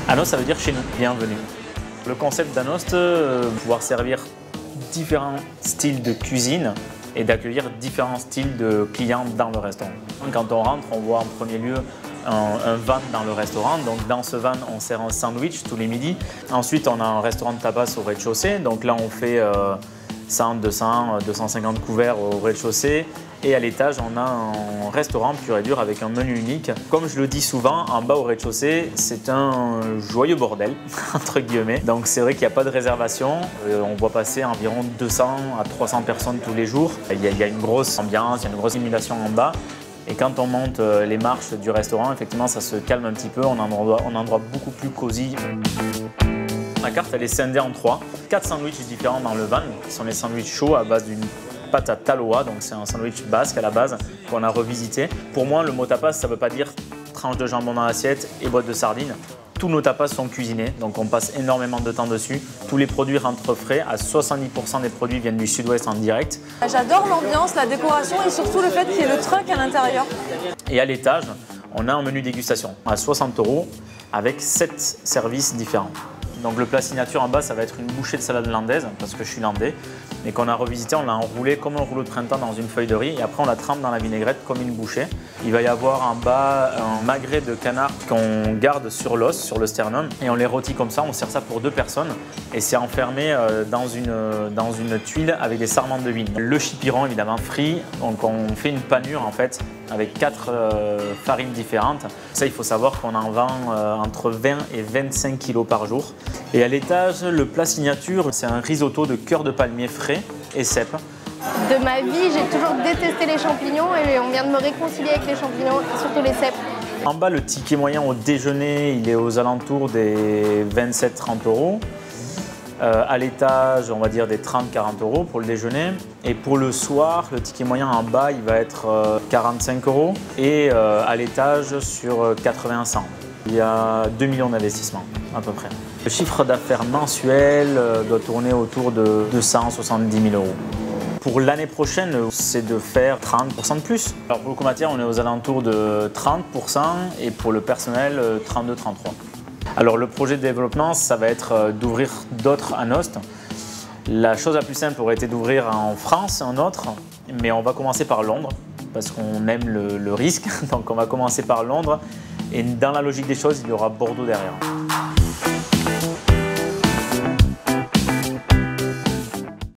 Anost, ça veut dire chez nous, bienvenue. Le concept d'Anost, pouvoir servir différents styles de cuisine et d'accueillir différents styles de clients dans le restaurant. Quand on rentre, on voit en premier lieu un van dans le restaurant. Donc dans ce van, on sert un sandwich tous les midis. Ensuite, on a un restaurant de tapas au rez-de-chaussée. Donc là, on fait 100, 200, 250 couverts au rez-de-chaussée. Et à l'étage, on a un restaurant pur et dur avec un menu unique. Comme je le dis souvent, en bas au rez-de-chaussée, c'est un joyeux bordel, entre guillemets. Donc c'est vrai qu'il n'y a pas de réservation. On voit passer environ 200 à 300 personnes tous les jours. Il y a une grosse ambiance, il y a une grosse stimulation en bas. Et quand on monte les marches du restaurant, effectivement, ça se calme un petit peu. On a un endroit beaucoup plus cosy. La carte, elle est scindée en 3. 4 sandwichs différents dans le van, qui sont les sandwichs chauds à base d'une pâte à taloa, donc c'est un sandwich basque à la base qu'on a revisité. Pour moi, le mot tapas, ça ne veut pas dire tranche de jambon dans l'assiette et boîte de sardines. Tous nos tapas sont cuisinés, donc on passe énormément de temps dessus. Tous les produits rentrent frais, à 70% des produits viennent du sud-ouest en direct. J'adore l'ambiance, la décoration et surtout le fait qu'il y ait le truck à l'intérieur. Et à l'étage, on a un menu dégustation à 60 € avec 7 services différents. Donc le plat signature en bas, ça va être une bouchée de salade landaise, parce que je suis landais, mais qu'on a revisité, on l'a enroulé comme un rouleau de printemps dans une feuille de riz, et après on la trempe dans la vinaigrette comme une bouchée. Il va y avoir en bas un magret de canard qu'on garde sur l'os, sur le sternum, et on les rôtit comme ça, on sert ça pour 2 personnes, et c'est enfermé dans une tuile avec des sarments de vigne. Le chipiron évidemment frit, donc on fait une panure en fait, avec 4 farines différentes. Ça, il faut savoir qu'on en vend entre 20 et 25 kg par jour. Et à l'étage, le plat signature, c'est un risotto de cœur de palmier frais et cèpe. De ma vie, j'ai toujours détesté les champignons et on vient de me réconcilier avec les champignons, surtout les cèpes. En bas, le ticket moyen au déjeuner, il est aux alentours des 27-30 €. À l'étage, on va dire des 30-40 € pour le déjeuner. Et pour le soir, le ticket moyen en bas, il va être 45 €. Et à l'étage, sur 80-100. Il y a 2 millions d'investissements, à peu près. Le chiffre d'affaires mensuel doit tourner autour de 270 000 €. Pour l'année prochaine, c'est de faire 30% de plus. Alors pour le combattant, on est aux alentours de 30% et pour le personnel, 32-33%. Alors le projet de développement, ça va être d'ouvrir d'autres Anost. La chose la plus simple aurait été d'ouvrir en France un autre, mais on va commencer par Londres parce qu'on aime le risque. Donc on va commencer par Londres et dans la logique des choses, il y aura Bordeaux derrière.